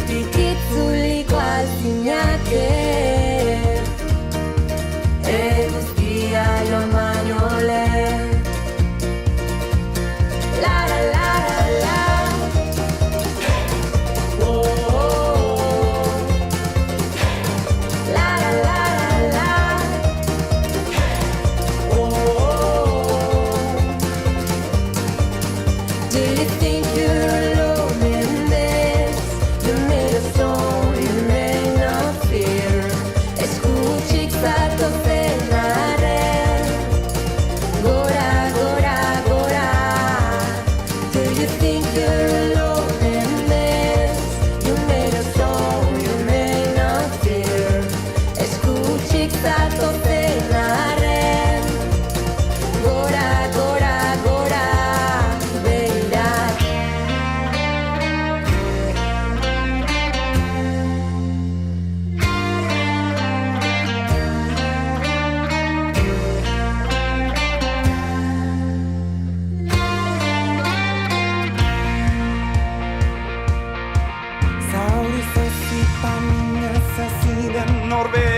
Ikitzuliko alzinake eguzkia joan baino lehen. La la la la la. Oh, oh, oh. La la la la la. Oh, oh, oh. Do you think you're alone in this? You made a song, you may not fear. Eskutsik zatozen arren, gora, gora, gora. Do you think you're alone in this? You made a song, you may not fear. Eskutsik zatozen arren, gora, gora, gora. Begira. Zauri zazitan, zaziren norbera